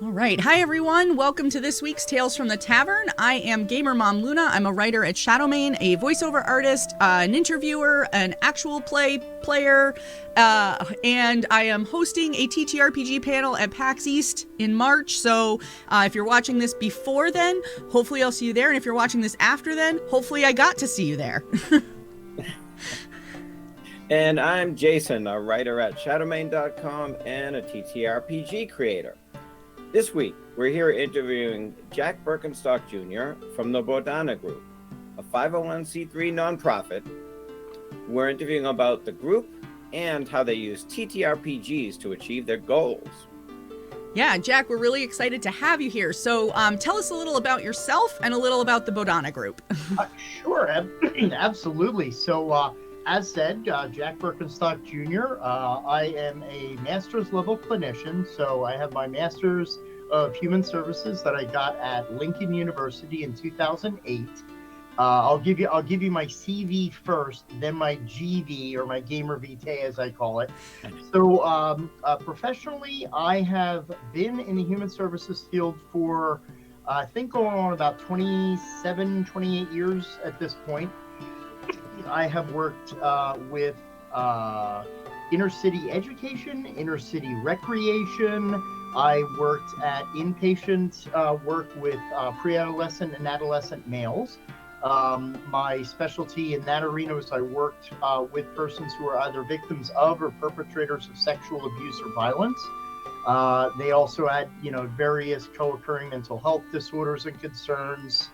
All right. Hi, everyone. Welcome to this week's Tales from the Tavern. I am GamerMomLuna. I'm a writer at Shadomain, a voiceover artist, an interviewer, an actual play player, and I am hosting a TTRPG panel at PAX East in March. So if you're watching this before then, hopefully I'll see you there. And if you're watching this after then, hopefully I got to see you there. And I'm Jason, a writer at Shadomain.com and a TTRPG creator. This week, we're here interviewing Jack Berkenstock Jr. from the Bodhana Group, a 501c3 nonprofit. We're interviewing about the group and how they use TTRPGs to achieve their goals. Yeah, Jack, we're really excited to have you here. So tell us a little about yourself and a little about the Bodhana Group. Sure, absolutely. So, as said, Jack Berkenstock Jr., I am a master's level clinician. So I have my master's of human services that I got at Lincoln University in 2008. I'll give you my CV first, then my GV, or my gamer vitae as I call it. So professionally, I have been in the human services field for I think going on about 27, 28 years at this point. I have worked with inner city education, inner city recreation. I worked at inpatient work with pre-adolescent and adolescent males. My specialty in that arena was I worked with persons who are either victims of or perpetrators of sexual abuse or violence. They also had, various co-occurring mental health disorders and concerns.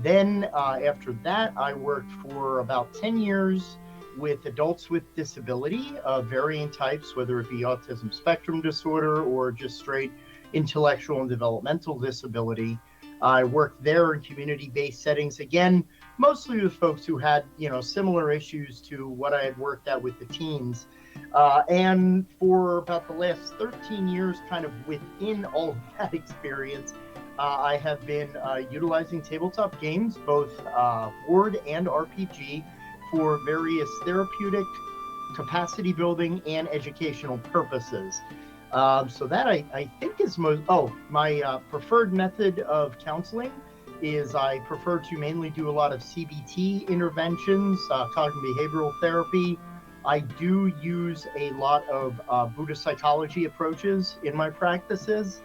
Then after that, I worked for about 10 years with adults with disability of varying types, whether it be autism spectrum disorder or just straight intellectual and developmental disability. I worked there in community-based settings, again, mostly with folks who had, similar issues to what I had worked at with the teens. And for about the last 13 years, kind of within all of that experience, I have been utilizing tabletop games, both board and RPG, for various therapeutic, capacity building, and educational purposes. So that I think is my preferred method of counseling is I prefer to mainly do a lot of CBT interventions, cognitive behavioral therapy. I do use a lot of Buddhist psychology approaches in my practices.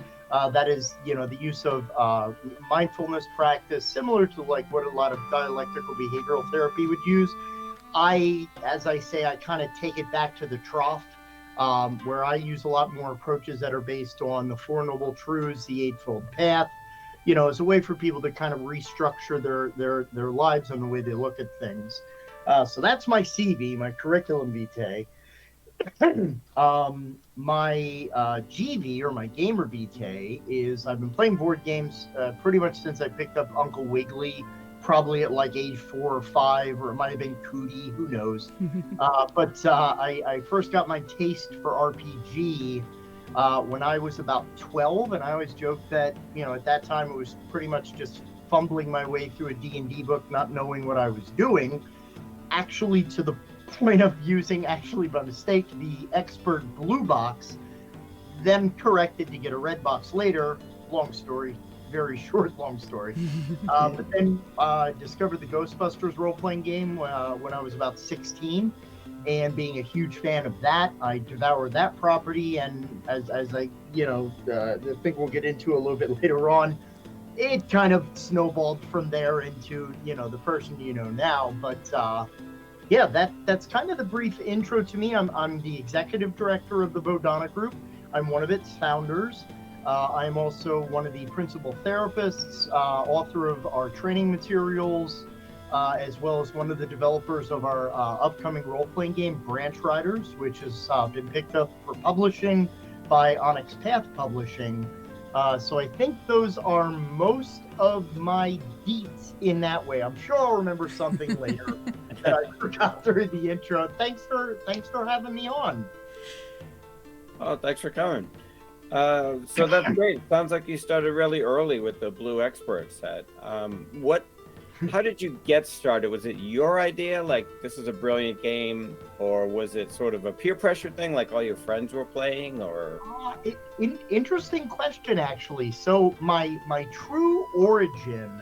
That is, the use of mindfulness practice, similar to like what a lot of dialectical behavioral therapy would use. As I say, I kind of take it back to the trough, where I use a lot more approaches that are based on the Four Noble Truths, the Eightfold Path, as a way for people to kind of restructure their lives and the way they look at things. So that's my CV, my curriculum vitae. My GV, or my gamer vitae, is I've been playing board games pretty much since I picked up Uncle Wiggly, probably at like age 4 or 5, or it might have been Cootie, who knows. But I first got my taste for RPG when I was about 12, and I always joke that, at that time it was pretty much just fumbling my way through a D&D book, not knowing what I was doing, actually to the point of using, actually by mistake, the expert blue box, then corrected to get a red box later. Long story, very short, long story. But then discovered the Ghostbusters role-playing game when I was about 16, and being a huge fan of that, I devoured that property, and as I the thing we'll get into a little bit later on, it kind of snowballed from there into the person now. But yeah, that's kind of the brief intro to me. I'm the executive director of the Bodhana Group. I'm one of its founders. I'm also one of the principal therapists, author of our training materials, as well as one of the developers of our upcoming role-playing game, Branch Riders, which has been picked up for publishing by Onyx Path Publishing. So I think those are most of my deets in that way. I'm sure I'll remember something later that I forgot through the intro. Thanks for having me on. Oh, thanks for coming. So that's great. Sounds like you started really early with the Blue Expert set. What how did you get started? Was it your idea, like this is a brilliant game, or was it sort of a peer pressure thing, like all your friends were playing, or? Interesting question, actually. So my true origin,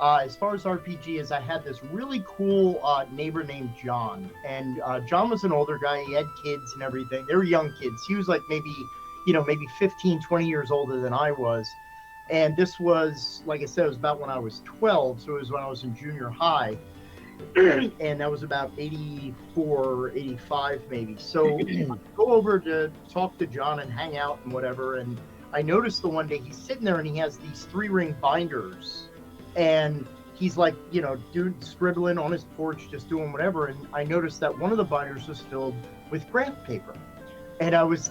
as far as RPG, is I had this really cool neighbor named John, and John was an older guy. He had kids and everything. They were young kids. He was like maybe 15, 20 years older than I was. And this was, like I said, it was about when I was 12, so it was when I was in junior high. And that was about 84, 85 maybe. So I go over to talk to John and hang out and whatever. And I noticed the one day he's sitting there and he has these 3-ring binders. And he's like, dude, scribbling on his porch, just doing whatever. And I noticed that one of the binders was filled with graph paper. And I was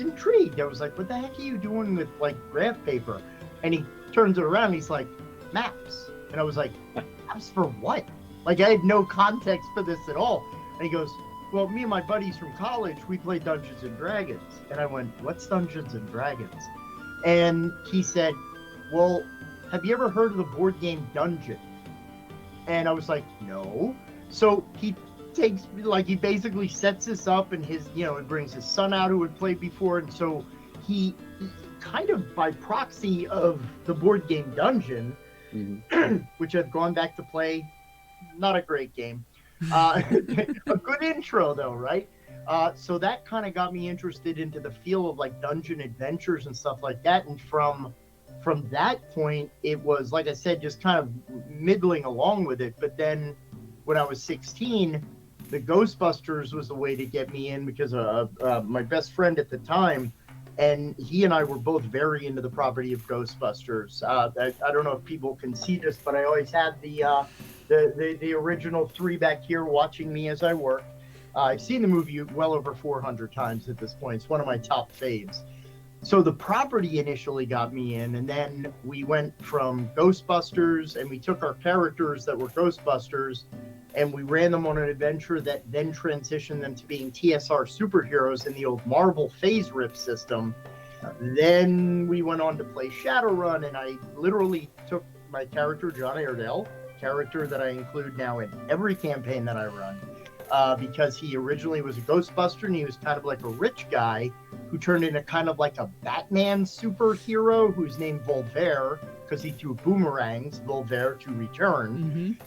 intrigued. I was like, what the heck are you doing with like graph paper? And he turns it around and he's like, maps. And I was like, maps for what? Like, I had no context for this at all. And he goes, well, me and my buddies from college, we play Dungeons and Dragons. And I went, what's Dungeons and Dragons? And he said, well, have you ever heard of the board game Dungeon? And I was like, no. So he basically sets this up, and it brings his son out who had played before, and so he kind of by proxy of the board game Dungeon, which I've gone back to play, not a great game, a good intro though, right? So that kind of got me interested into the feel of like dungeon adventures and stuff like that, and from that point it was, like I said, just kind of middling along with it. But then when I was 16, the Ghostbusters was the way to get me in, because my best friend at the time, and he and I were both very into the property of Ghostbusters. I don't know if people can see this, but I always had the original 3 back here watching me as I work. I've seen the movie well over 400 times at this point. It's one of my top faves. So the property initially got me in, and then we went from Ghostbusters, and we took our characters that were Ghostbusters, and we ran them on an adventure that then transitioned them to being TSR superheroes in the old Marvel phase rip system. Then we went on to play Shadowrun, and I literally took my character, John Airedale, character that I include now in every campaign that I run, because he originally was a Ghostbuster, and he was kind of like a rich guy who turned into kind of like a Batman superhero who's named Volvaire, because he threw boomerangs, Volvaire to return.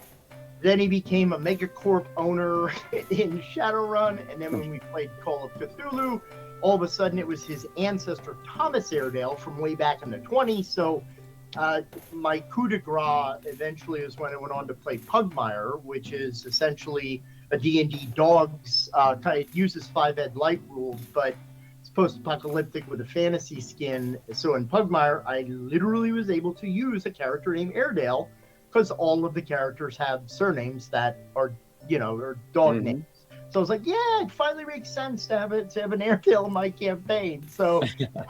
Then he became a megacorp owner in Shadowrun, and then when we played Call of Cthulhu, all of a sudden it was his ancestor Thomas Airedale from way back in the 20s. So my coup de grace eventually is when I went on to play Pugmire, which is essentially a D&D dogs. It uses 5ed light rules, but it's post-apocalyptic with a fantasy skin. So in Pugmire, I literally was able to use a character named Airedale, because all of the characters have surnames that are, are dog names. So I was like, yeah, it finally makes sense to have an Airedale in my campaign. So,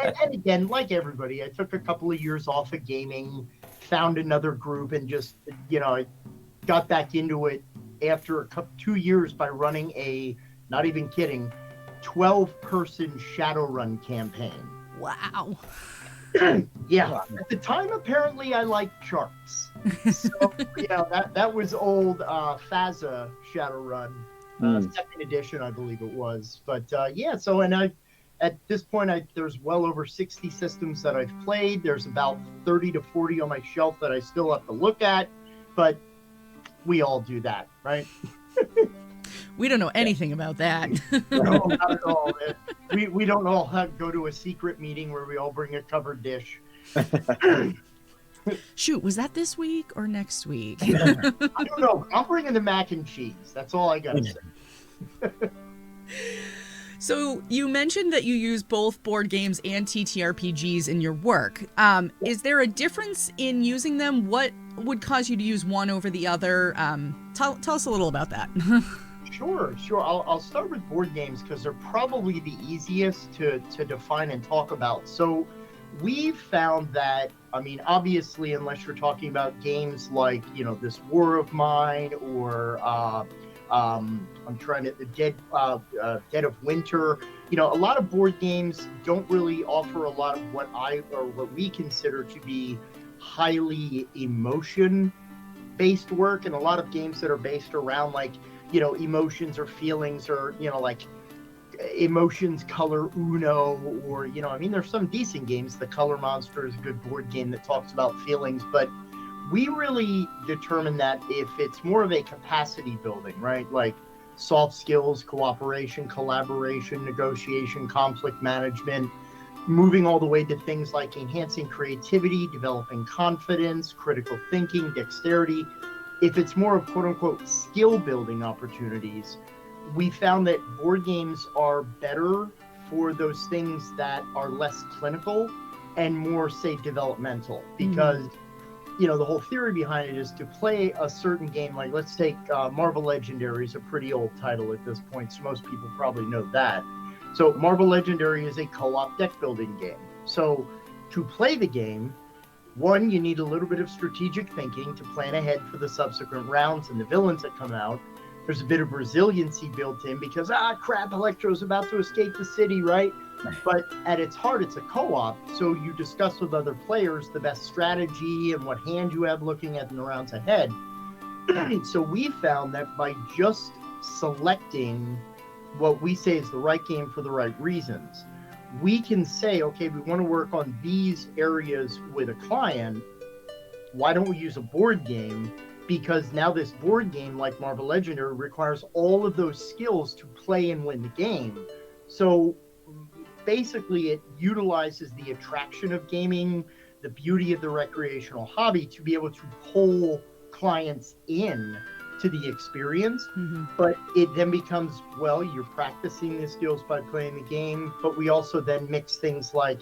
and again, like everybody, I took a couple of years off of gaming, found another group, and just, I got back into it after 2 years by running a, not even kidding, 12-person Shadowrun campaign. Wow. Yeah. At the time, apparently, I liked charts. So, that was old FASA Shadowrun, second edition, I believe it was. But so, and at this point, there's well over 60 systems that I've played. There's about 30 to 40 on my shelf that I still have to look at. But we all do that, right? We don't know anything about that. No, not at all. We don't all go to a secret meeting where we all bring a covered dish. Shoot, was that this week or next week? I don't know. I'm bringing the mac and cheese. That's all I got to say. So you mentioned that you use both board games and TTRPGs in your work. Is there a difference in using them? What would cause you to use one over the other? Tell us a little about that. Sure. I'll start with board games because they're probably the easiest to define and talk about. So we've found that, obviously, unless you're talking about games like, This War of Mine or Dead of Winter, a lot of board games don't really offer a lot of what we consider to be highly emotion based work and a lot of games that are based around like, emotions or feelings or, like emotions color Uno or, there's some decent games. The Color Monster is a good board game that talks about feelings, but we really determine that if it's more of a capacity building, right? Like soft skills, cooperation, collaboration, negotiation, conflict management, moving all the way to things like enhancing creativity, developing confidence, critical thinking, dexterity. If it's more of quote unquote skill building opportunities, we found that board games are better for those things that are less clinical and more, say, developmental. Because, the whole theory behind it is to play a certain game. Like, let's take Marvel Legendary is a pretty old title at this point, so most people probably know that. So Marvel Legendary is a co-op deck building game. So to play the game, one, you need a little bit of strategic thinking to plan ahead for the subsequent rounds and the villains that come out. There's a bit of resiliency built in because, crap, Electro's about to escape the city, right? But at its heart, it's a co-op. So you discuss with other players the best strategy and what hand you have looking at in the rounds ahead. So we found that by just selecting what we say is the right game for the right reasons, we can say, okay, we want to work on these areas with a client. Why don't we use a board game? Because now this board game, like Marvel Legendary, requires all of those skills to play and win the game. So basically it utilizes the attraction of gaming, the beauty of the recreational hobby to be able to pull clients in to the experience. But it then becomes, well, you're practicing the skills by playing the game, but we also then mix things like,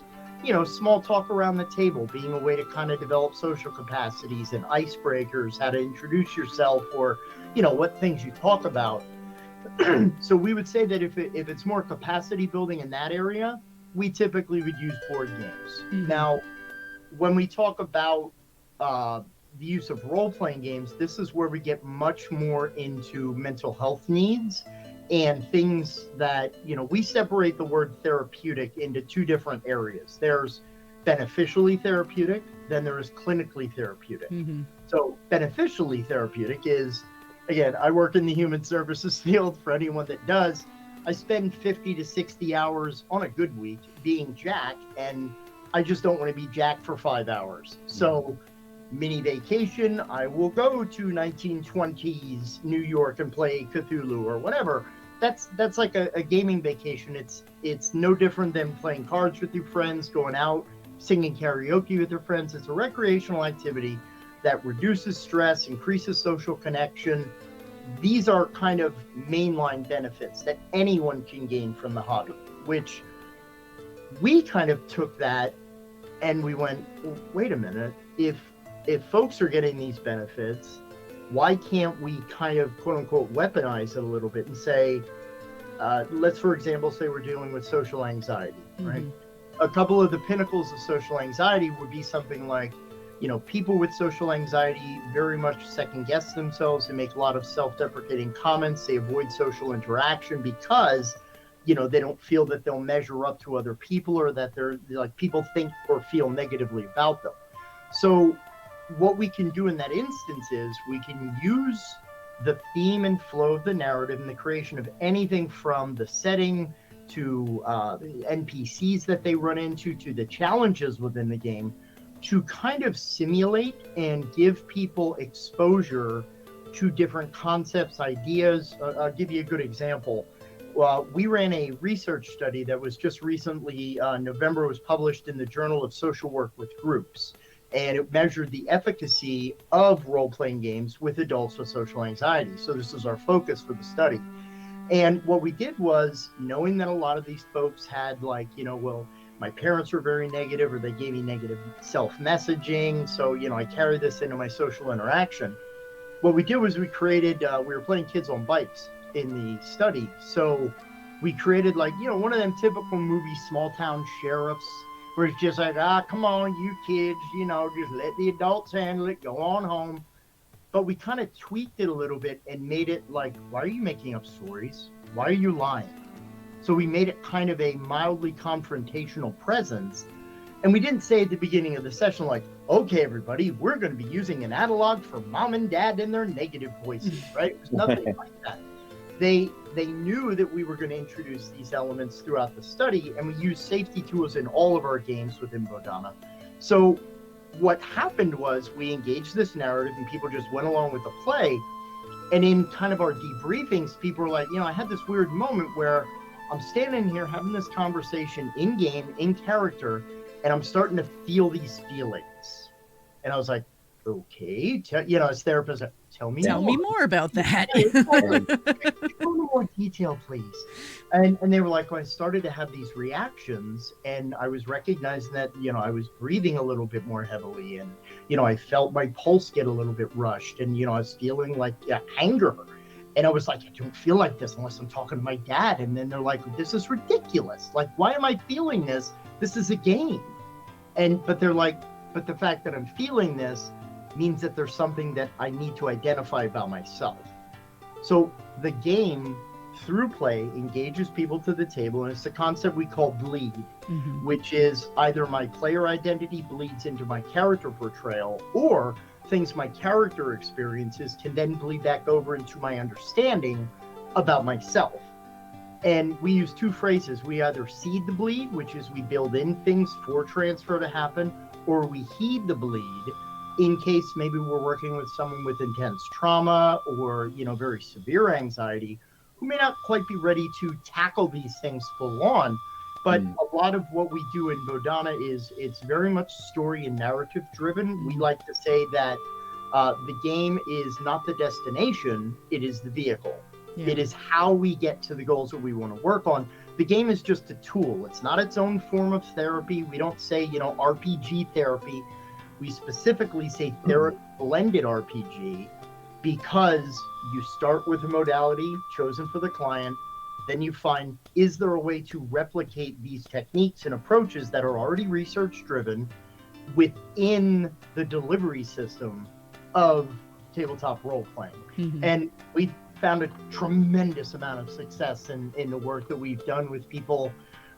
small talk around the table being a way to kind of develop social capacities and icebreakers, how to introduce yourself, or, what things you talk about. So we would say that if it's more capacity building in that area, we typically would use board games. Now, when we talk about the use of role-playing games, this is where we get much more into mental health needs and things that, we separate the word therapeutic into two different areas. There's beneficially therapeutic, then there is clinically therapeutic. So beneficially therapeutic is, again, I work in the human services field. For anyone that does, I spend 50 to 60 hours on a good week being Jack, and I just don't want to be Jack for 5 hours. So mini vacation, I will go to 1920s New York and play Cthulhu or whatever. That's like a gaming vacation. It's no different than playing cards with your friends, going out, singing karaoke with your friends. It's a recreational activity that reduces stress, increases social connection. These are kind of mainline benefits that anyone can gain from the hobby, which we kind of took that and we went, well, wait a minute, if folks are getting these benefits, why can't we kind of quote unquote weaponize it a little bit and say, let's, for example, say we're dealing with social anxiety, right? A couple of the pinnacles of social anxiety would be something like, people with social anxiety very much second guess themselves and make a lot of self-deprecating comments. They avoid social interaction because, they don't feel that they'll measure up to other people or that they're like people think or feel negatively about them. So what we can do in that instance is we can use the theme and flow of the narrative and the creation of anything from the setting to NPCs that they run into to the challenges within the game to kind of simulate and give people exposure to different concepts, ideas. I'll give you a good example. We ran a research study that was just recently, November, was published in the Journal of Social Work with Groups. And it measured the efficacy of role-playing games with adults with social anxiety. So this is our focus for the study. And what we did was, knowing that a lot of these folks had like, well, my parents were very negative or they gave me negative self-messaging. So, I carry this into my social interaction. What we did was we created, we were playing kids on bikes in the study. So we created like, one of them typical movie small town sheriffs where it's just like, come on, you kids, just let the adults handle it, go on home. But we kind of tweaked it a little bit and made it like, why are you making up stories? Why are you lying? So we made it kind of a mildly confrontational presence. And we didn't say at the beginning of the session, like, okay, everybody, we're going to be using an analog for mom and dad in their negative voices, right? It was nothing like that. They knew that we were going to introduce these elements throughout the study, and we used safety tools in all of our games within Bodhana. So what happened was we engaged this narrative, and people just went along with the play. And in kind of our debriefings, people were like, I had this weird moment where I'm standing here having this conversation in game, in character, and I'm starting to feel these feelings. And I was like, okay, as therapist, tell me more about that. Go into more detail, please. And they were like, well, I started to have these reactions, and I was recognizing that, I was breathing a little bit more heavily, and, I felt my pulse get a little bit rushed, and, I was feeling like anger. And I was like, I don't feel like this unless I'm talking to my dad. And then they're like, this is ridiculous. Like, why am I feeling this? This is a game. But they're like, but the fact that I'm feeling this means that there's something that I need to identify about myself. So the game, through play, engages people to the table, and it's the concept we call bleed, which is either my player identity bleeds into my character portrayal, or things my character experiences can then bleed back over into my understanding about myself. And we use two phrases. We either seed the bleed, which is we build in things for transfer to happen, or we heed the bleed in case maybe we're working with someone with intense trauma or, very severe anxiety who may not quite be ready to tackle these things full on. But a lot of what we do in Bodhana is it's very much story and narrative driven. We like to say that the game is not the destination, it is the vehicle. Yeah. It is how we get to the goals that we want to work on. The game is just a tool. It's not its own form of therapy. We don't say, RPG therapy. We specifically say therapy blended RPG because you start with a modality chosen for the client. Then you find, is there a way to replicate these techniques and approaches that are already research driven within the delivery system of tabletop role playing? And we found a tremendous amount of success in the work that we've done with people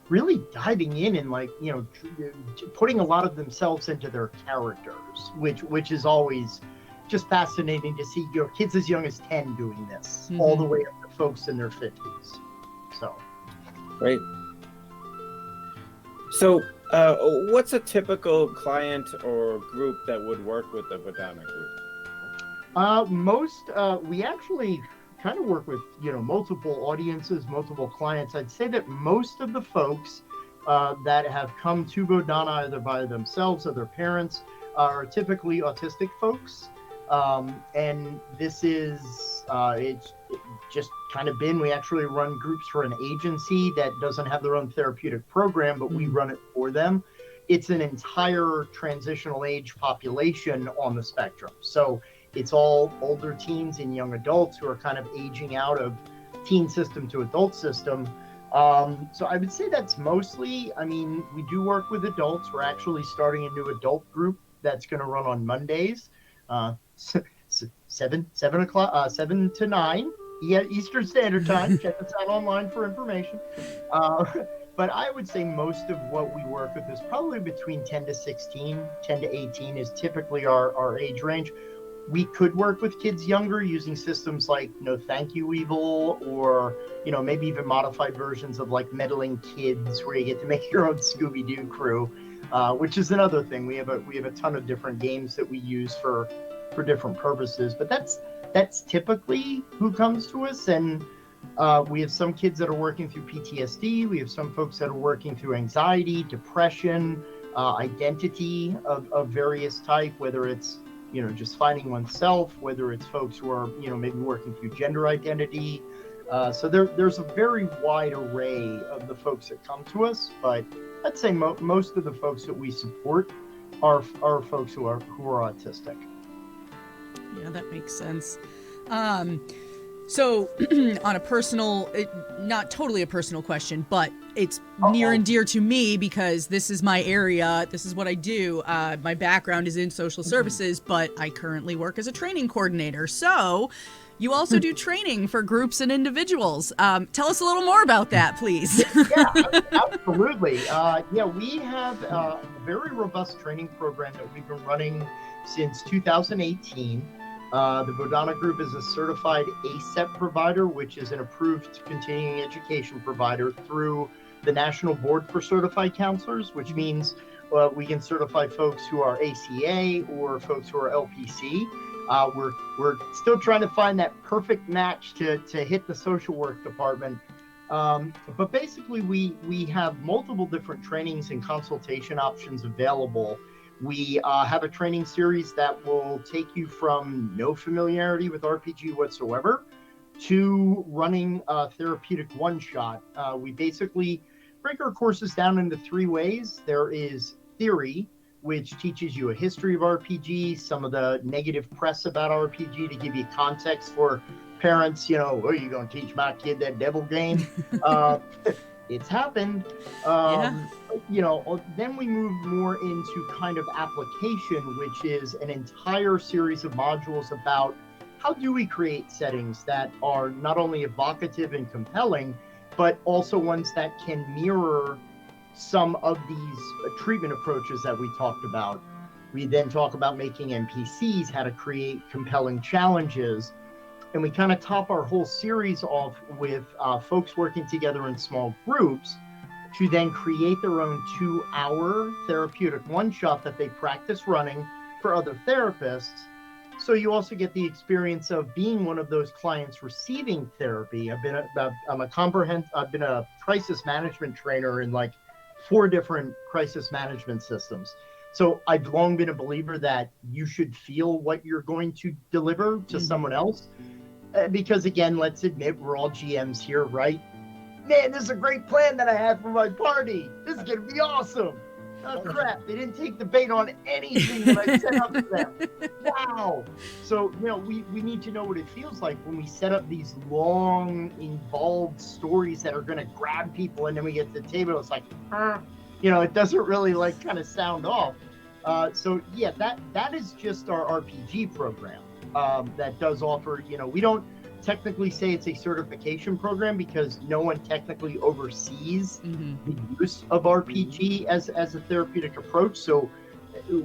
really diving in and putting a lot of themselves into their characters, which is always just fascinating to see kids as young as 10 doing this, all the way up to folks in their 50s. So great. So what's a typical client or group that would work with the Bodhana Group? We actually kind of work with multiple audiences, multiple clients. I'd say that most of the folks that have come to Bodhana either by themselves or their parents are typically autistic folks, and this is it's just kind of been, we actually run groups for an agency that doesn't have their own therapeutic program, but we run it for them. It's an entire transitional age population on the spectrum, so it's all older teens and young adults who are kind of aging out of teen system to adult system. So I would say that's mostly, we do work with adults. We're actually starting a new adult group that's going to run on Mondays, 7 to 9 Eastern Standard Time. Check us out online for information. But I would say most of what we work with is probably between 10 to 16, 10 to 18 is typically our age range. We could work with kids younger using systems like No Thank You Evil, or maybe even modified versions of like Meddling Kids, where you get to make your own Scooby-Doo crew, which is another thing. We have a ton of different games that we use for different purposes, but that's typically who comes to us. And we have some kids that are working through PTSD. We have some folks that are working through anxiety, depression, identity of various type, whether it's just finding oneself, whether it's folks who are, maybe working through gender identity. So there's a very wide array of the folks that come to us, but I'd say most of the folks that we support are folks who are autistic. Yeah, that makes sense. So, on a personal, not totally a personal question, but it's near Uh-oh. and dear to me because this is my area. This is what I do. My background is in social services, but I currently work as a training coordinator. So, you also do training for groups and individuals. Tell us a little more about that, please. Yeah, absolutely. We have a very robust training program that we've been running since 2018. The Bodhana Group is a certified ACEP provider, which is an approved continuing education provider through the National Board for Certified Counselors, which means we can certify folks who are ACA or folks who are LPC. We're still trying to find that perfect match to hit the social work department. But basically, we have multiple different trainings and consultation options available. We have a training series that will take you from no familiarity with RPG whatsoever to running a therapeutic one-shot. We basically break our courses down into 3 ways. There is theory, which teaches you a history of RPG, some of the negative press about RPG to give you context for parents. Are you going to teach my kid that devil game? It's happened. Then we move more into kind of application, which is an entire series of modules about how do we create settings that are not only evocative and compelling, but also ones that can mirror some of these treatment approaches that we talked about. We then talk about making NPCs, how to create compelling challenges. And we kind of top our whole series off with folks working together in small groups to then create their own 2-hour therapeutic one-shot that they practice running for other therapists. So you also get the experience of being one of those clients receiving therapy. I've been a crisis management trainer in like 4 different crisis management systems. So I've long been a believer that you should feel what you're going to deliver to someone else. Because again, let's admit we're all GMs here, right? Man, this is a great plan that I have for my party. This is going to be awesome. Oh, crap. They didn't take the bait on anything that I set up for them. Wow. So, we need to know what it feels like when we set up these long, involved stories that are going to grab people. And then we get to the table. It's like, it doesn't really kind of sound off. That is just our RPG program. That does offer, we don't technically say it's a certification program because no one technically oversees the use of RPG as a therapeutic approach. So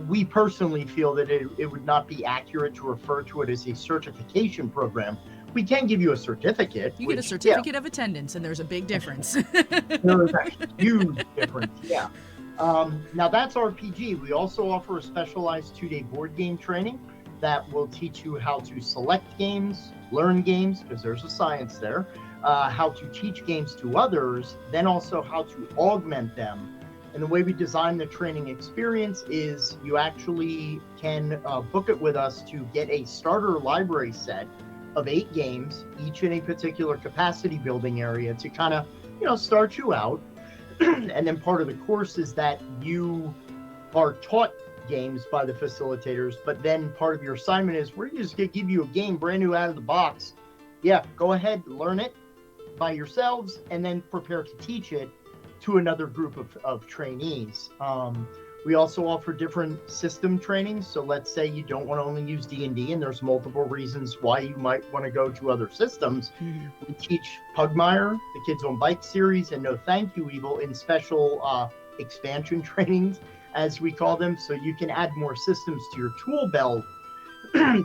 we personally feel that it would not be accurate to refer to it as a certification program. We can give you a certificate. You get a certificate of attendance, and there's a big difference. There is a huge difference, yeah. Now that's RPG. We also offer a specialized 2-day board game training that will teach you how to select games, learn games, because there's a science there, how to teach games to others, then also how to augment them. And the way we design the training experience is you actually can book it with us to get a starter library set of 8 games, each in a particular capacity building area to kind of, start you out. And then part of the course is that you are taught games by the facilitators, but then part of your assignment is we're just going to give you a game brand new out of the box. Yeah, go ahead, learn it by yourselves, and then prepare to teach it to another group of trainees. We also offer different system trainings. So let's say you don't want to only use D&D, and there's multiple reasons why you might want to go to other systems. We teach Pugmire, the Kids on Bike series, and No Thank You Evil in special expansion trainings, as we call them, so you can add more systems to your tool belt.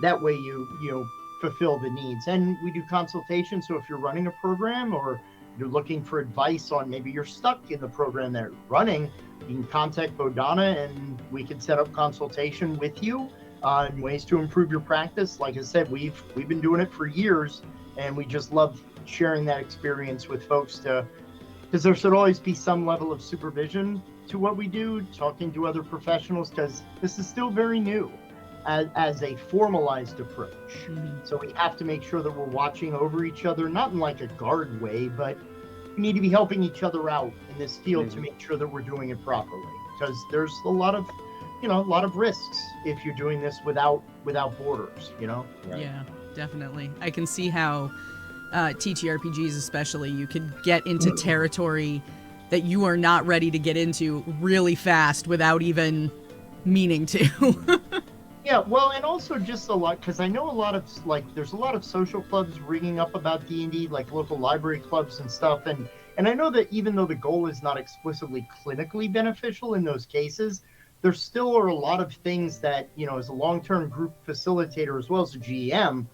That way you fulfill the needs. And we do consultation, so if you're running a program or you're looking for advice on maybe you're stuck in the program that you're running, you can contact Bodhana and we can set up consultation with you on ways to improve your practice. Like I said, we've been doing it for years, and we just love sharing that experience with folks because there should always be some level of supervision to what we do, talking to other professionals, because this is still very new as a formalized approach. So we have to make sure that we're watching over each other, not in like a guard way, but we need to be helping each other out in this field to make sure that we're doing it properly, because there's a lot of risks if you're doing this without borders, Right. Yeah, definitely. I can see how TTRPGs especially, you could get into territory that you are not ready to get into really fast without even meaning to. Yeah, well, and also just a lot, because I know a lot of, like, there's a lot of social clubs ringing up about D&D, like local library clubs and stuff, and I know that even though the goal is not explicitly clinically beneficial in those cases, there still are a lot of things that, you know, as a long-term group facilitator as well as a GM,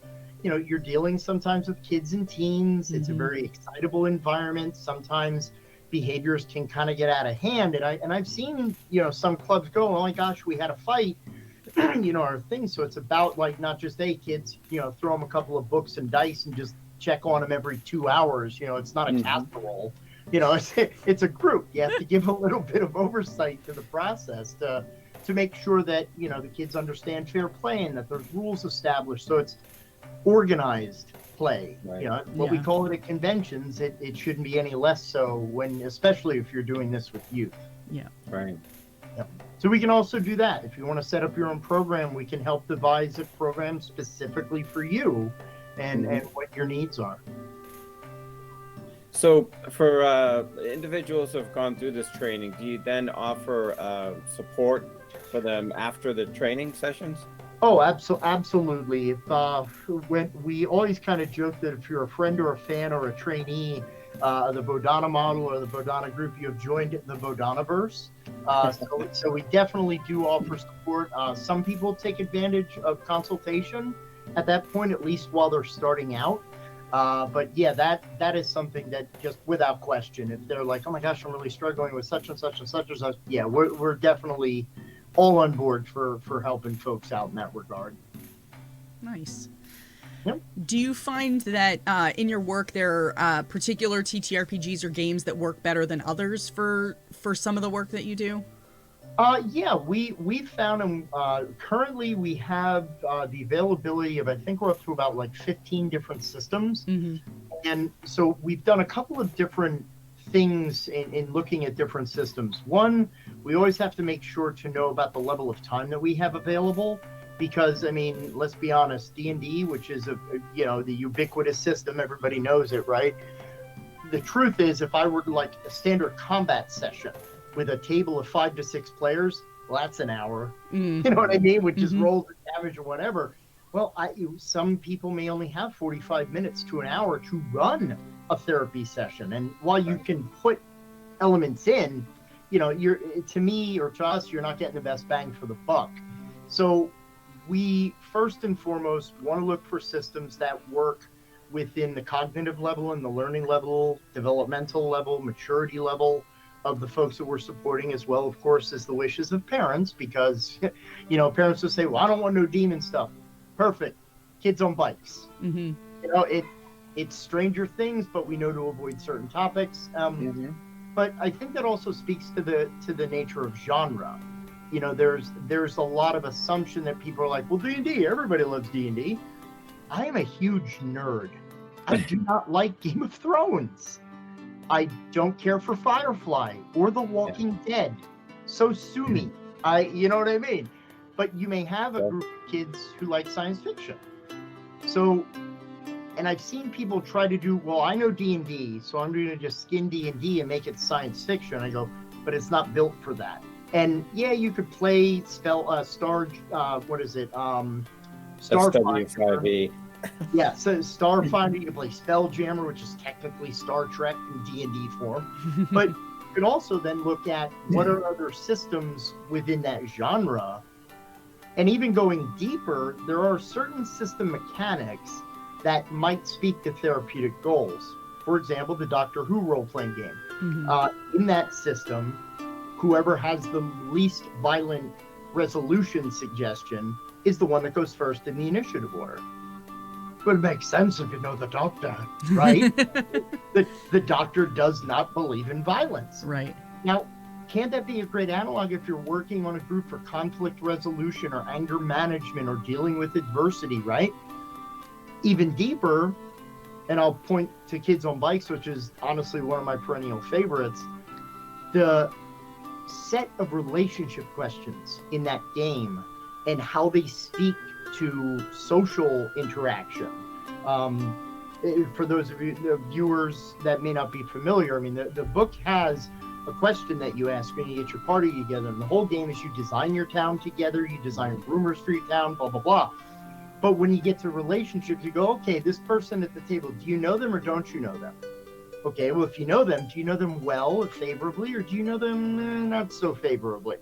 you know, you're dealing sometimes with kids and teens. It's a very excitable environment. Sometimes behaviors can kind of get out of hand, and I've seen, you know, some clubs go, oh my gosh, we had a fight, you know, our thing. So it's about, like, not just, hey kids, you know, throw them a couple of books and dice and just check on them every 2 hours. You know, it's not a casserole. You know, it's a group. You have to give a little bit of oversight to the process to make sure that, you know, the kids understand fair play and that there's rules established. So it's organized play. Right. You know, what we call it at conventions, it shouldn't be any less so when, especially if you're doing this with youth. Yeah. Right. Yep. So we can also do that. If you want to set up your own program, we can help devise a program specifically for you and what your needs are. So for individuals who have gone through this training, do you then offer support for them after the training sessions? Oh, absolutely. When we always kind of joke that if you're a friend or a fan or a trainee of the Bodhana model or the Bodhana Group, you have joined the Bodhanaverse. So we definitely do offer support. Some people take advantage of consultation at that point, at least while they're starting out. But yeah, that is something that just without question, if they're like, oh my gosh, I'm really struggling with such and such and such and such, yeah, we're definitely all on board for helping folks out in that regard. Nice. Yep. Do you find that in your work there are particular TTRPGs or games that work better than others for some of the work that you do? Yeah, we've found them. Currently, we have the availability of, I think we're up to about like 15 different systems. And so we've done a couple of different things in looking at different systems. One, we always have to make sure to know about the level of time that we have available, because I mean, let's be honest, D&D, which is the ubiquitous system, everybody knows it, right? The truth is, if I were to like a standard combat session with a table of 5 to 6 players, well, that's an hour. You know what I mean? With just rolls of damage or whatever. Well, some people may only have 45 minutes to an hour to run a therapy session. And while you can put elements in, you know, to me or to us, you're not getting the best bang for the buck. So we first and foremost want to look for systems that work within the cognitive level and the learning level, developmental level, maturity level of the folks that we're supporting, as well, of course, as the wishes of parents, because, you know, parents will say, well, I don't want no demon stuff. Perfect. Kids on bikes. You know, it's Stranger Things, but we know to avoid certain topics. But I think that also speaks to the nature of genre. You know, there's a lot of assumption that people are like, well, D&D, everybody loves D&D. I am a huge nerd. I do not like Game of Thrones. I don't care for Firefly or The Walking Dead. So sue me. You know what I mean? But you may have a group of kids who like science fiction. So, and I've seen people try to do, well, I know D&D, so I'm going to just skin D&D and make it science fiction. I go, but it's not built for that. And yeah, you could play Starfinder. Yeah, so Starfinder, you can play Spelljammer, which is technically Star Trek in D&D form. But you could also then look at what are other systems within that genre. And even going deeper, there are certain system mechanics that might speak to therapeutic goals. For example, the Doctor Who role-playing game. In that system, whoever has the least violent resolution suggestion is the one that goes first in the initiative order. But it makes sense if you know the Doctor, right? the Doctor does not believe in violence. Right. Now, can't that be a great analog if you're working on a group for conflict resolution or anger management or dealing with adversity, right? Even deeper, and I'll point to Kids on Bikes, which is honestly one of my perennial favorites, the set of relationship questions in that game and how they speak to social interaction. for those of you, the viewers that may not be familiar, I mean, the book has a question that you ask when you get your party together. And the whole game is you design your town together, you design rumors for your town, blah, blah, blah. But when you get to relationships, you go, okay, this person at the table, do you know them or don't you know them? Okay, well, if you know them, do you know them well, favorably, or do you know them not so favorably?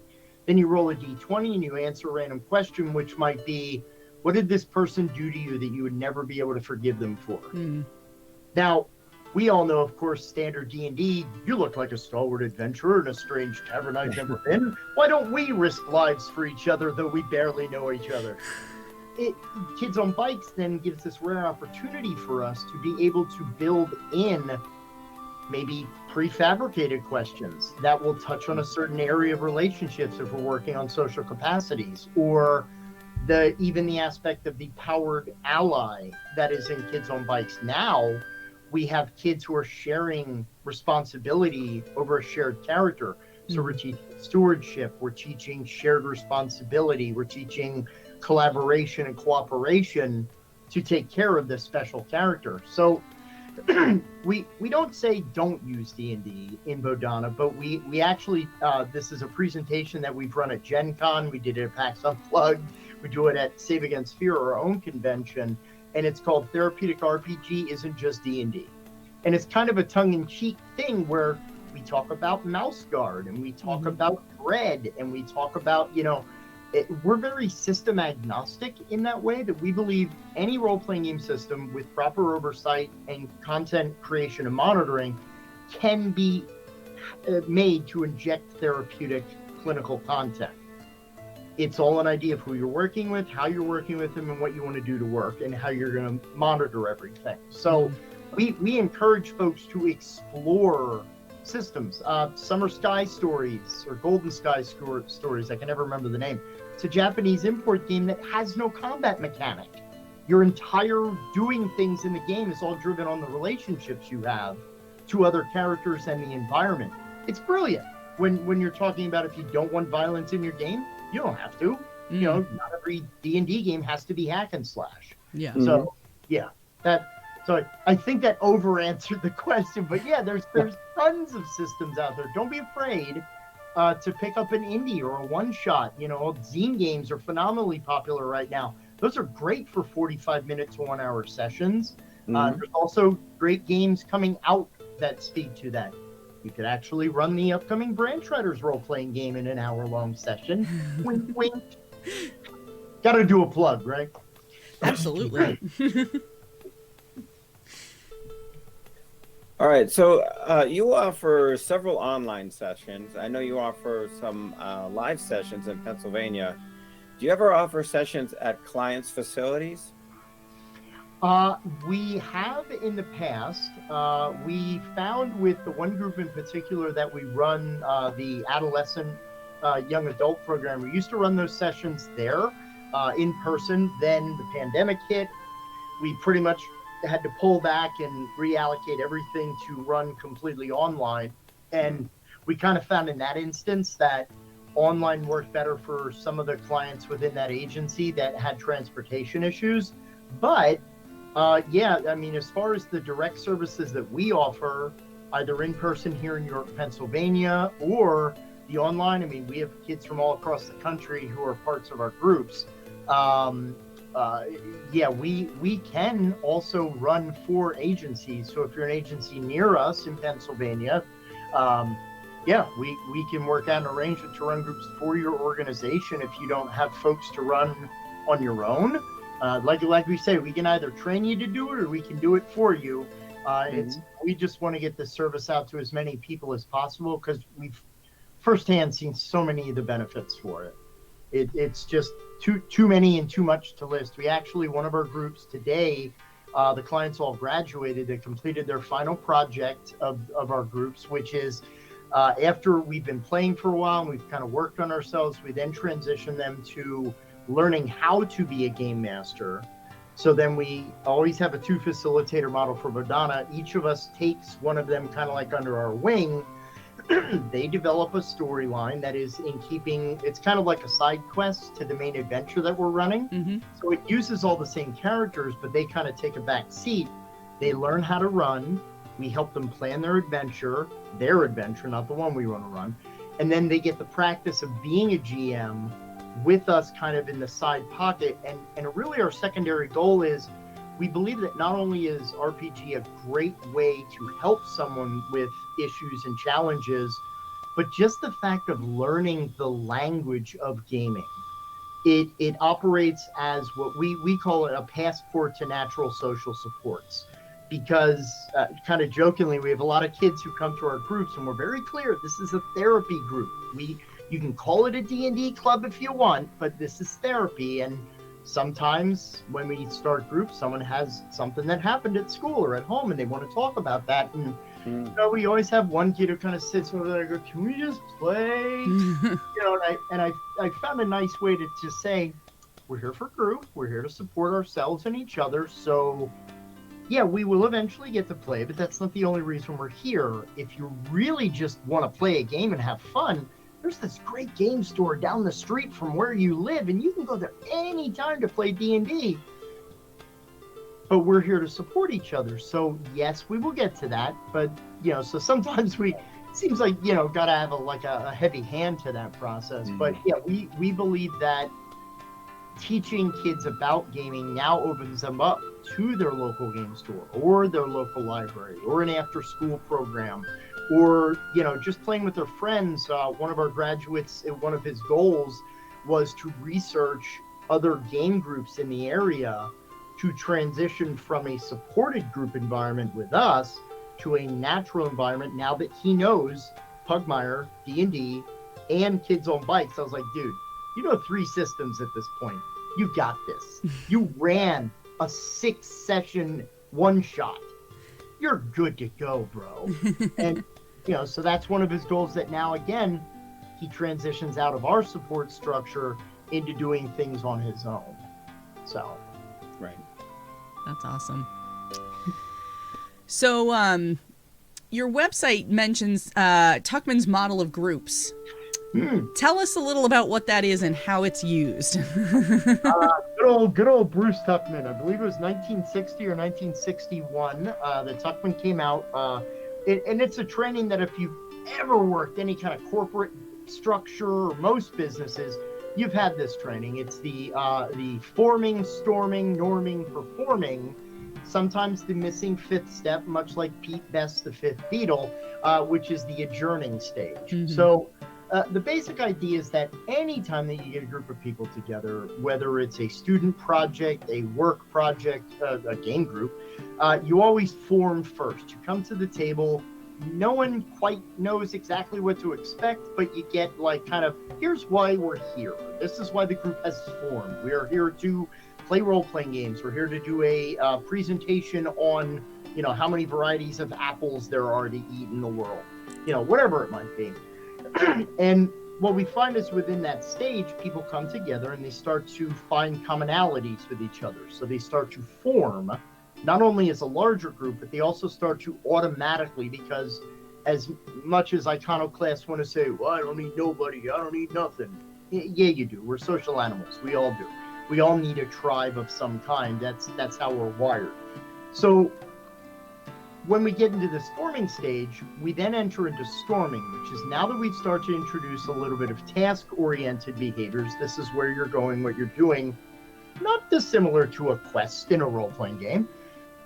Then you roll a d20 and you answer a random question, which might be, what did this person do to you that you would never be able to forgive them for? Now, we all know, of course, standard D&D, you look like a stalwart adventurer in a strange tavern I've never been. Why don't we risk lives for each other, though we barely know each other? Kids on Bikes then gives this rare opportunity for us to be able to build in maybe prefabricated questions that will touch on a certain area of relationships if we're working on social capacities, or even the aspect of the powered ally that is in Kids on Bikes. Now we have kids who are sharing responsibility over a shared character. So we're teaching stewardship, we're teaching shared responsibility, we're teaching collaboration and cooperation to take care of this special character. So we don't say don't use D&D in Bodhana, but we actually, this is a presentation that we've run at Gen Con, we did it at PAX Unplugged, we do it at Save Against Fear, our own convention, and it's called Therapeutic RPG Isn't Just D&D. And it's kind of a tongue-in-cheek thing where we talk about Mouse Guard, and we talk about Dread, and we talk about, we're very system agnostic in that way, that we believe any role-playing game system with proper oversight and content creation and monitoring can be made to inject therapeutic clinical content. It's all an idea of who you're working with, how you're working with them, and what you want to do to work, and how you're going to monitor everything. So we encourage folks to explore systems. Summer Sky Stories, or Golden Sky Stories, I can never remember the name. It's a Japanese import game that has no combat mechanic. Your entire doing things in the game is all driven on the relationships you have to other characters and the environment. It's brilliant. When you're talking about if you don't want violence in your game, you don't have to. Not every D&D game has to be hack and slash. Yeah. So I think that over-answered the question, but yeah, there's tons of systems out there. Don't be afraid to pick up an indie or a one-shot. Zine games are phenomenally popular right now. Those are great for 45-minute to 1-hour sessions. There's also great games coming out that speak to that. You could actually run the upcoming Branch Riders role-playing game in an hour-long session. Wink, wink. Gotta do a plug, right? Absolutely. All right, so you offer several online sessions. I know you offer some live sessions in Pennsylvania. Do you ever offer sessions at clients' facilities? We have in the past. We found with the one group in particular that we run the adolescent young adult program, we used to run those sessions there in person. Then the pandemic hit. We pretty much had to pull back and reallocate everything to run completely online. And we kind of found in that instance that online worked better for some of the clients within that agency that had transportation issues. But as far as the direct services that we offer, either in person here in York, Pennsylvania, or the online, we have kids from all across the country who are parts of our groups. We can also run for agencies. So if you're an agency near us in Pennsylvania, we can work out an arrangement to run groups for your organization if you don't have folks to run on your own. Like we say, we can either train you to do it or we can do it for you. We just want to get this service out to as many people as possible because we've firsthand seen so many of the benefits for it. It's just too many and too much to list. We actually, one of our groups today, the clients all graduated and completed their final project of our groups, which is after we've been playing for a while and we've kind of worked on ourselves, we then transition them to learning how to be a game master. So then we always have a 2 facilitator model for Bodhana. Each of us takes one of them kind of like under our wing. They develop a storyline that is in keeping, it's kind of like a side quest to the main adventure that we're running. So it uses all the same characters, but they kind of take a back seat They learn how to run. We help them plan their adventure, not the one we want to run. And then they get the practice of being a GM with us kind of in the side pocket. And really our secondary goal is we believe that not only is RPG a great way to help someone with issues and challenges, but just the fact of learning the language of gaming. It operates as what we call it a passport to natural social supports. Because kind of jokingly, we have a lot of kids who come to our groups and we're very clear, this is a therapy group. You can call it a D&D club if you want, but this is therapy. And sometimes when we start groups, someone has something that happened at school or at home and they want to talk about that. And we always have one kid who kind of sits over there and goes, can we just play? And I found a nice way to just say, we're here for group. We're here to support ourselves and each other. So yeah, we will eventually get to play, but that's not the only reason we're here. If you really just want to play a game and have fun, there's this great game store down the street from where you live, and you can go there anytime to play D&D. But we're here to support each other. So yes, we will get to that. But, so sometimes it seems like, got to have a heavy hand to that process. Mm-hmm. But yeah, we believe that teaching kids about gaming now opens them up to their local game store or their local library or an after-school program, or just playing with their friends. One of our graduates, one of his goals was to research other game groups in the area to transition from a supported group environment with us to a natural environment now that he knows Pugmire, D&D, and Kids on Bikes. I was like, dude, 3 systems at this point. You got this. You ran a 6-session one-shot. You're good to go, bro. And, so that's one of his goals, that now, again, he transitions out of our support structure into doing things on his own. So. Right. That's awesome. So, your website mentions Tuckman's model of groups. Tell us a little about what that is and how it's used. Good old Bruce Tuckman. I believe it was 1960 or 1961 that Tuckman came out. And it's a training that if you've ever worked any kind of corporate structure or most businesses, you've had this training. It's the forming, storming, norming, performing. Sometimes the missing 5th step, much like Pete Best's The Fifth Beatle, which is the adjourning stage. Mm-hmm. So the basic idea is that anytime that you get a group of people together, whether it's a student project, a work project, a game group, you always form first. You come to the table. No one quite knows exactly what to expect, but you get here's why we're here. This is why the group has formed. We are here to play role-playing games. We're here to do a presentation on, how many varieties of apples there are to eat in the world. Whatever it might be. And what we find is within that stage, people come together and they start to find commonalities with each other. So they start to form, not only as a larger group, but they also start to automatically, because as much as iconoclasts want to say, well, I don't need nobody, I don't need nothing. Yeah, you do. We're social animals. We all do. We all need a tribe of some kind. That's how we're wired. So when we get into this forming stage, we then enter into storming, which is now that we've started to introduce a little bit of task-oriented behaviors. This is where you're going, what you're doing, not dissimilar to a quest in a role-playing game.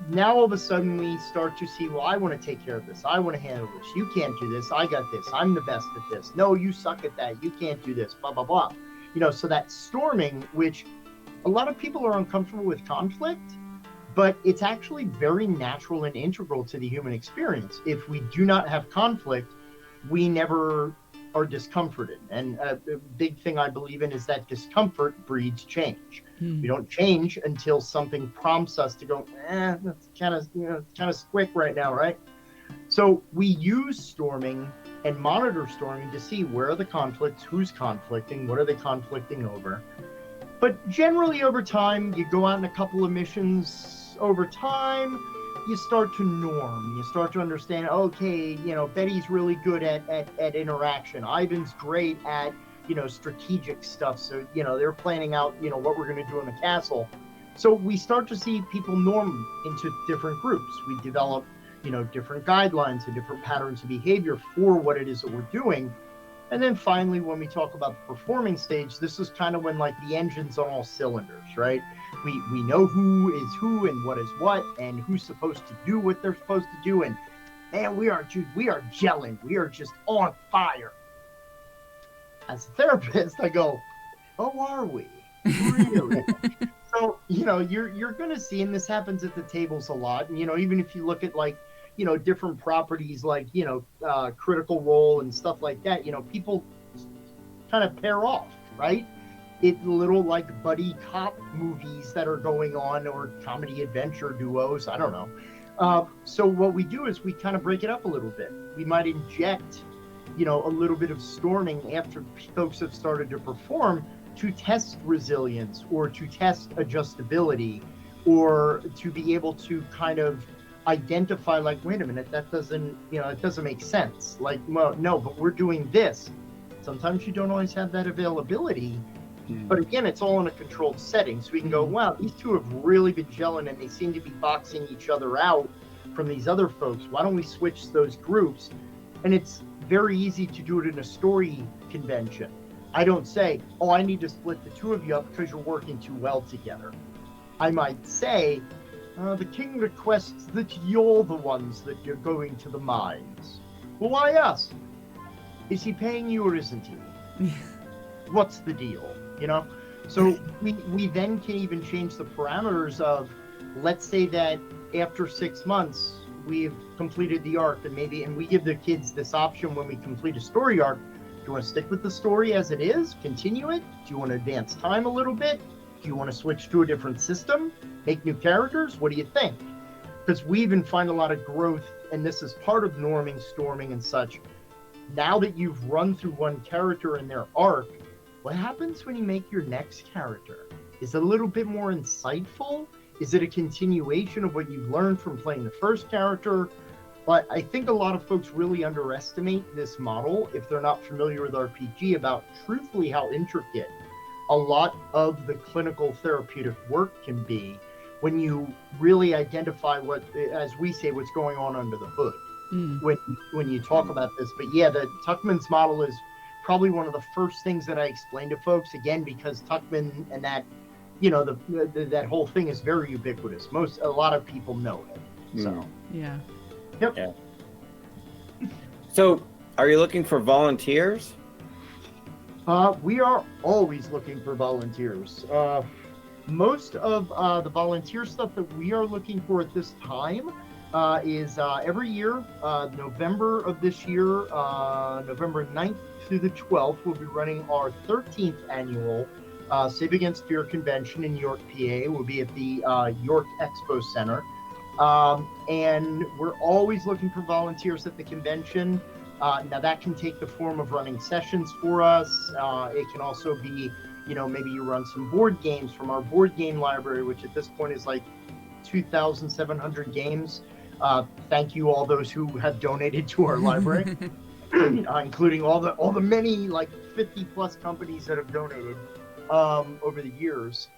Now all of a sudden we start to see, well, I want to take care of this. I want to handle this. You can't do this. I got this. I'm the best at this. No, you suck at that. You can't do this, blah, blah, blah. So that storming, which a lot of people are uncomfortable with conflict, but it's actually very natural and integral to the human experience. If we do not have conflict, we never are discomforted. And a big thing I believe in is that discomfort breeds change. We don't change until something prompts us to go, that's kind of squick right now, right? So we use storming and monitor storming to see where are the conflicts, who's conflicting, what are they conflicting over. But generally over time, you go out on a couple of missions. Over time, you start to norm. You start to understand, okay, Betty's really good at interaction. Ivan's great at, strategic stuff. So, they're planning out, what we're going to do in the castle. So we start to see people norm into different groups. We develop, different guidelines and different patterns of behavior for what it is that we're doing. And then finally, when we talk about the performing stage, this is kind of when like the engine's on all cylinders, right? We know who is who and what is what and who's supposed to do what they're supposed to do. And man, we are gelling. We are just on fire. As a therapist, I go, oh, are we? Really? So, you're going to see, and this happens at the tables a lot. And, even if you look at like, different properties like, Critical Role and stuff like that, people kind of pair off, right? Little like buddy cop movies that are going on, or comedy adventure duos. I don't know. So what we do is we kind of break it up a little bit. We might inject, a little bit of storming after folks have started to perform to test resilience or to test adjustability, or to be able to kind of identify like, wait a minute, that doesn't, it doesn't make sense. Like, well, no, but we're doing this. Sometimes you don't always have that availability. But again, it's all in a controlled setting. So we can go, wow, these two have really been gelling and they seem to be boxing each other out from these other folks. Why don't we switch those groups? And it's very easy to do it in a story convention. I don't say, oh, I need to split the two of you up because you're working too well together. I might say, the king requests that you're the ones that you're going to the mines. Well, why us? Is he paying you or isn't he? What's the deal? So we then can even change the parameters of, let's say that after 6 months we've completed the arc, and we give the kids this option when we complete a story arc. Do you want to stick with the story as it is, continue it? Do you want to advance time a little bit? Do you want to switch to a different system, make new characters? What do you think? Because we even find a lot of growth, and this is part of norming, storming, and such. Now that you've run through one character in their arc, what happens when you make your next character? Is it a little bit more insightful? Is it a continuation of what you've learned from playing the first character? But I think a lot of folks really underestimate this model if they're not familiar with RPG, about truthfully how intricate a lot of the clinical therapeutic work can be when you really identify what, as we say, what's going on under the hood when you talk about this. But yeah, the Tuckman's model is probably one of the first things that I explain to folks, again, because Tuckman and that, that whole thing is very ubiquitous. A lot of people know it. So yeah. Yep. Yeah. So, are you looking for volunteers? We are always looking for volunteers. Most of the volunteer stuff that we are looking for at this time is every year, November of this year, November 9th through the 12th, we'll be running our 13th annual Save Against Fear convention in York, PA. We'll be at the York Expo Center. And we're always looking for volunteers at the convention. Now that can take the form of running sessions for us. It can also be, maybe you run some board games from our board game library, which at this point is like 2,700 games. Thank you all those who have donated to our library, including all the many like 50 plus companies that have donated over the years.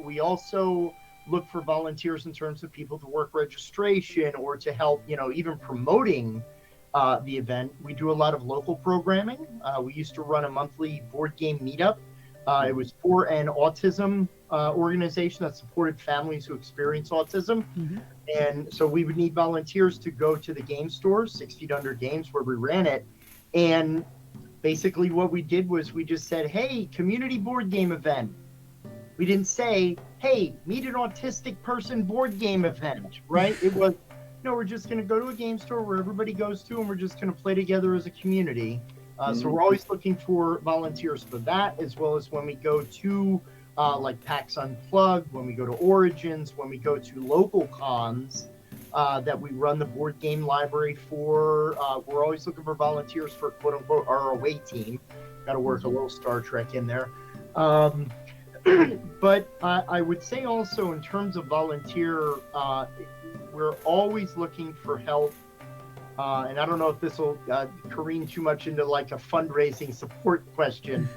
We also look for volunteers in terms of people to work registration or to help, even promoting the event. We do a lot of local programming. We used to run a monthly board game meetup. It was for an autism organization that supported families who experience autism. And so we would need volunteers to go to the game stores, 6 Feet Under Games, where we ran it. And basically what we did was we just said, hey, community board game event. We didn't say, hey, meet an autistic person board game event, right? It was, no, we're just going to go to a game store where everybody goes to, and we're just going to play together as a community. So we're always looking for volunteers for that, as well as when we go to like PAX Unplugged, when we go to Origins, when we go to local cons that we run the board game library for. We're always looking for volunteers for quote unquote our away team. Got to work a little Star Trek in there. But I would say also in terms of volunteer, we're always looking for help. And I don't know if this will careen too much into like a fundraising support question,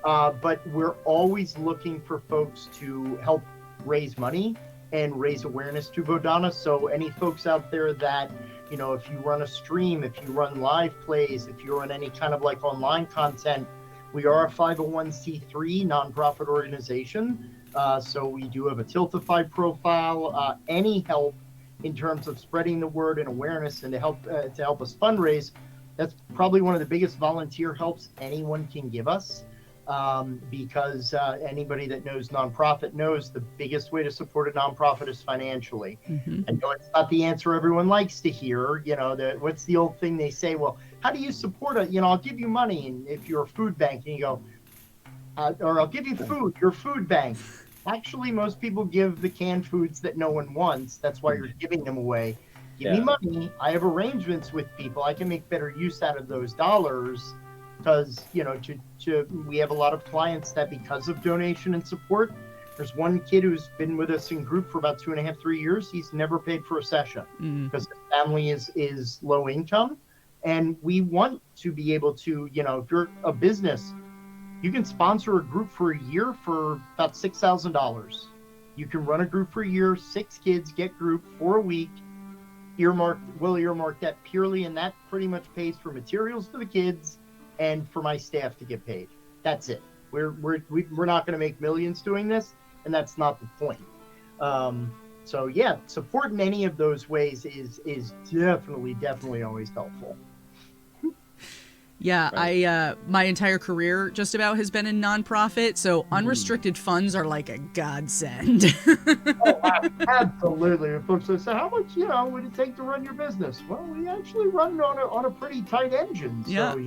but we're always looking for folks to help raise money and raise awareness to Bodhana. So any folks out there that, you know, if you run a stream, if you run live plays, if you run any kind of like online content, we are a 501c3 nonprofit organization. So we do have a Tiltify profile. Any help in terms of spreading the word and awareness and to help us fundraise, that's probably one of the biggest volunteer helps anyone can give us. Because anybody that knows nonprofit knows the biggest way to support a nonprofit is financially. Mm-hmm. I know it's not the answer everyone likes to hear. You know, what's the old thing they say? Well, how do you support it? You know, I'll give you money, and if you're a food bank, and you go, or I'll give you food. You're a food bank. Actually, most people give the canned foods that no one wants. That's why you're giving them away. Give me money. I have arrangements with people. I can make better use out of those dollars. Because, you know, we have a lot of clients that because of donation and support, there's one kid who's been with us in group for about 2.5, 3 years. He's never paid for a session because his family is low income. And we want to be able to, you know, if you're a business, you can sponsor a group for a year for about $6,000. You can run a group for a year, 6 kids, get group for a week, earmark that purely, and that pretty much pays for materials for the kids and for my staff to get paid. That's it. We're not going to make millions doing this, and that's not the point. So yeah, support in any of those ways is definitely always helpful. Yeah, right. My entire career just about has been in nonprofit, so unrestricted funds are like a godsend. Oh, absolutely. Folks say, so how much, you know, would it take to run your business? Well, we actually run on a pretty tight engine. So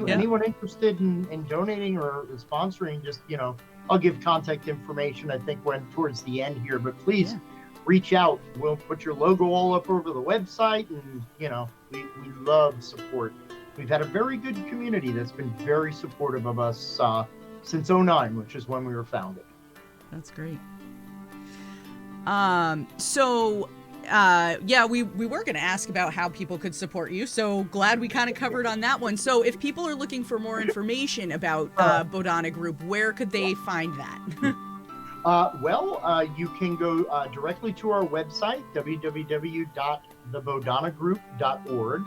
anyone interested in donating or sponsoring, just, you know, I'll give contact information, I think, when towards the end here, but please reach out. We'll put your logo all up over the website, and, you know, we love support. We've had a very good community that's been very supportive of us since 2009, which is when we were founded. That's great. We were going to ask about how people could support you, so glad we kind of covered on that one. So if people are looking for more information about Bodhana Group, where could they find that? You can go directly to our website, www.thebodhanagroup.org.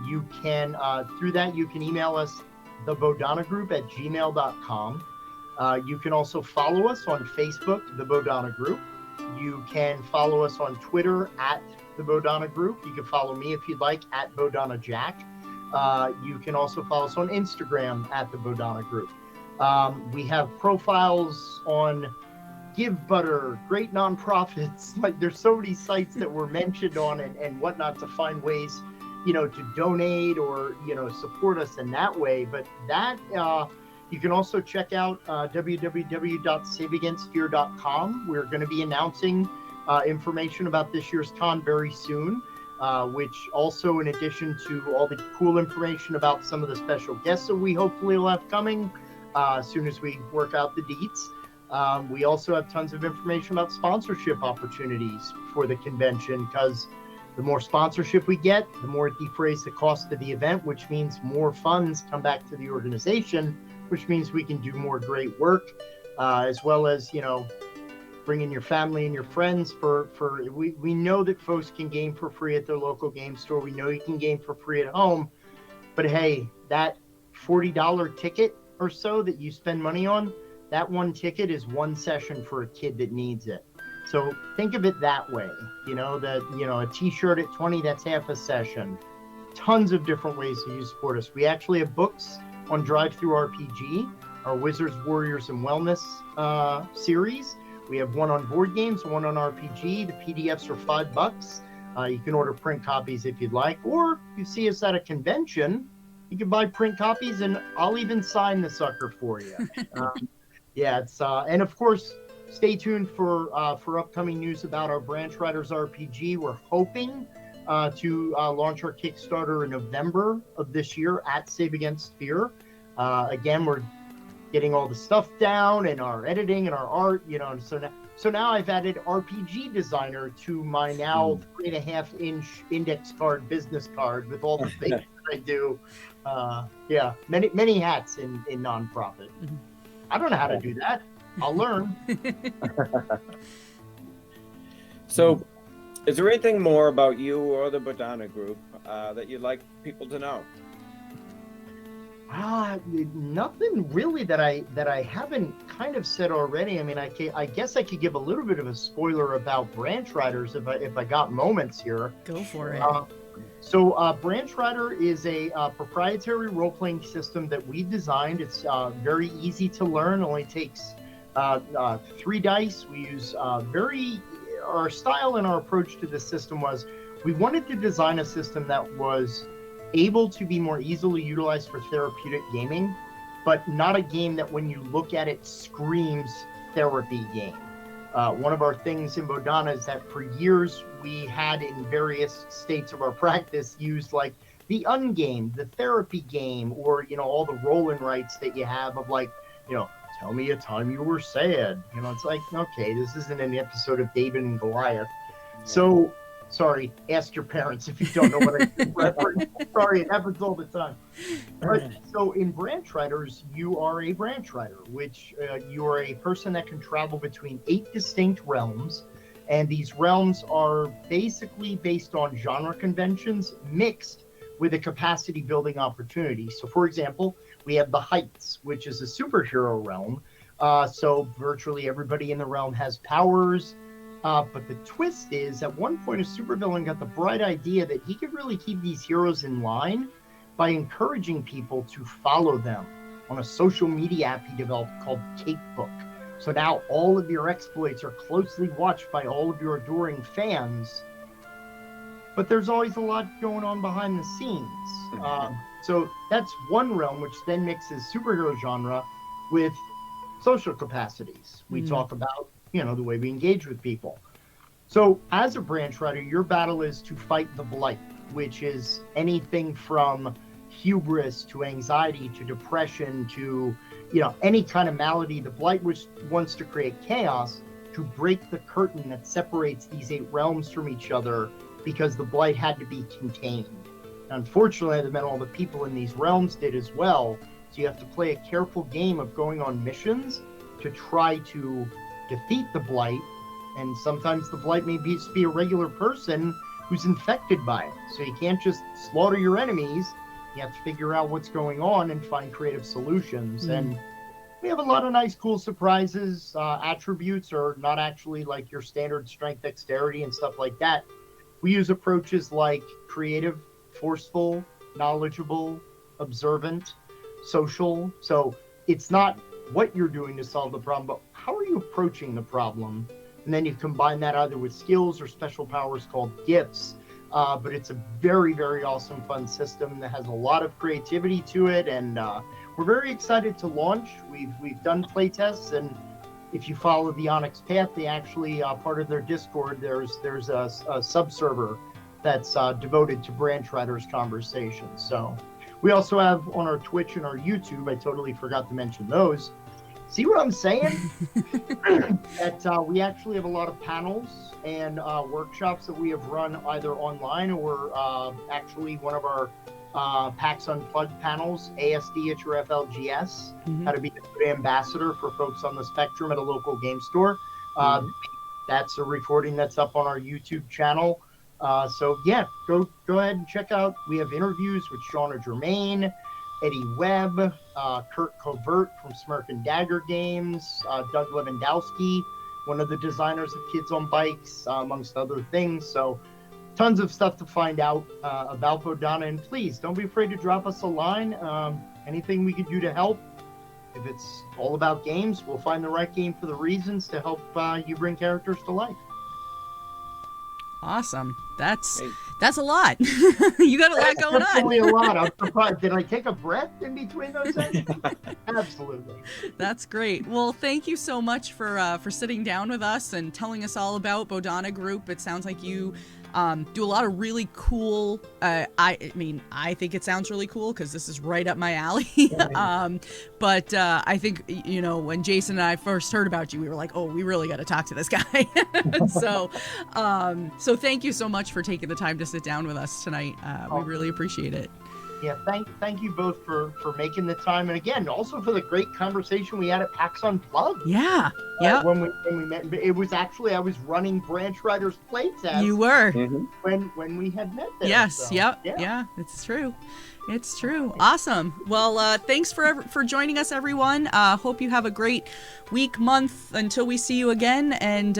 You can, through that, you can email us, thebodhanagroup@gmail.com. You can also follow us on Facebook, The Bodhana Group. You can follow us on Twitter @The Bodhana Group. You can follow me if you'd like @Bodhana Jack. You can also follow us on Instagram @The Bodhana Group. We have profiles on Give Butter, great nonprofits. Like, there's so many sites that were mentioned on and whatnot to find ways, you know, to donate or, you know, support us in that way. But that, you can also check out www.saveagainstfear.com. We're going to be announcing information about this year's con very soon, which also, in addition to all the cool information about some of the special guests that we hopefully will have coming as soon as we work out the deets. We also have tons of information about sponsorship opportunities for the convention, because the more sponsorship we get, the more it defrays the cost of the event, which means more funds come back to the organization, which means we can do more great work, as well as, you know, bring in your family and your friends we know that folks can game for free at their local game store. We know you can game for free at home, but hey, that $40 ticket or so that you spend money on, that one ticket is one session for a kid that needs it. So think of it that way, you know, that, you know, a t-shirt at $20, that's half a session. Tons of different ways that you support us. We actually have books on Drive-Thru RPG, our Wizards, Warriors, and Wellness series. We have one on board games, one on RPG. The PDFs are $5. You can order print copies if you'd like, or if you see us at a convention, you can buy print copies and I'll even sign the sucker for you. And of course, stay tuned for upcoming news about our Branch Riders RPG. We're hoping to launch our Kickstarter in November of this year at Save Against Fear. Again, we're getting all the stuff down and our editing and our art, you know. And so now I've added RPG designer to my now 3.5-inch index card business card with all the things that I do. Many hats in nonprofit. I don't know how to do that. I'll learn. So, is there anything more about you or the Bodhana Group that you'd like people to know? Nothing really that I haven't kind of said already. I mean, I guess I could give a little bit of a spoiler about Branch Riders if I got moments here. Go for it. So Branch Rider is a proprietary role-playing system that we designed. It's very easy to learn. Only takes 3 dice. We use our style and our approach to the system was we wanted to design a system that was able to be more easily utilized for therapeutic gaming, but not a game that when you look at it screams therapy game. One of our things in Bodhana is that for years we had in various states of our practice used like the ungame, the therapy game, or, all the roll and writes that you have of like, tell me a time you were sad. It's like, okay, this isn't an episode of David and Goliath. So, sorry, ask your parents if you don't know what I reference. Sorry, it happens all the time. But, so in Branch Riders, you are a Branch Rider, which you are a person that can travel between 8 distinct realms. And these realms are basically based on genre conventions mixed with a capacity building opportunity. So, for example, we have the Heights, which is a superhero realm. So virtually everybody in the realm has powers. But the twist is, at one point, a supervillain got the bright idea that he could really keep these heroes in line by encouraging people to follow them on a social media app he developed called Capebook. So now all of your exploits are closely watched by all of your adoring fans. But there's always a lot going on behind the scenes. So that's one realm, which then mixes superhero genre with social capacities. We talk about, the way we engage with people. So as a Branch Rider, your battle is to fight the Blight, which is anything from hubris to anxiety to depression to, any kind of malady. The Blight which wants to create chaos to break the curtain that separates these 8 realms from each other because the Blight had to be contained. Unfortunately, that meant all the people in these realms did as well. So you have to play a careful game of going on missions to try to defeat the Blight. And sometimes the Blight may just be a regular person who's infected by it. So you can't just slaughter your enemies. You have to figure out what's going on and find creative solutions. And we have a lot of nice, cool surprises. Attributes are not actually like your standard strength, dexterity, and stuff like that. We use approaches like creative, forceful, knowledgeable, observant, social. So it's not what you're doing to solve the problem, but how are you approaching the problem? And then you combine that either with skills or special powers called gifts. But it's a very, very awesome, fun system that has a lot of creativity to it. And we're very excited to launch. We've done play tests, and if you follow the Onyx Path, they actually, part of their Discord, there's a sub-server that's devoted to Branch Riders conversations. So we also have on our Twitch and our YouTube, I totally forgot to mention those. See what I'm saying? That we actually have a lot of panels and workshops that we have run either online or actually one of our PAX Unplugged panels, ASD at your FLGS, how to be a good ambassador for folks on the spectrum at a local game store. That's a recording that's up on our YouTube channel. So yeah, go ahead and check out. We have interviews with Shauna Germain, Eddie Webb, Kurt Covert from Smirk and Dagger Games, Doug Lewandowski, one of the designers of Kids on Bikes, amongst other things. So tons of stuff to find out about Bodhana. And please don't be afraid to drop us a line. Anything we could do to help. If it's all about games, we'll find the right game for the reasons to help you bring characters to life. Awesome. That's a lot. You got a lot going on. Definitely a lot. I'm surprised. Did I take a breath in between those things? Absolutely. That's great. Well, thank you so much for sitting down with us and telling us all about Bodhana Group. It sounds like you do a lot of really cool. I mean, I think it sounds really cool because this is right up my alley. But I think, you know, when Jason and I first heard about you, we were like, oh, we really got to talk to this guy. So thank you so much for taking the time to sit down with us tonight. We really appreciate it. Yeah, thank you both for making the time, and again, also for the great conversation we had at PAX Unplugged. Yeah. Yeah. When we met, it was actually I was running Branch Riders playtest. You were. When we had met there. Yes. So, Yep. yeah. Yeah. It's true. It's true. Awesome. Well, thanks for joining us, everyone. Hope you have a great week, month until we see you again. And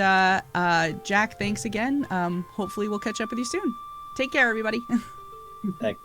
Jack, thanks again. Hopefully we'll catch up with you soon. Take care, everybody. Thanks.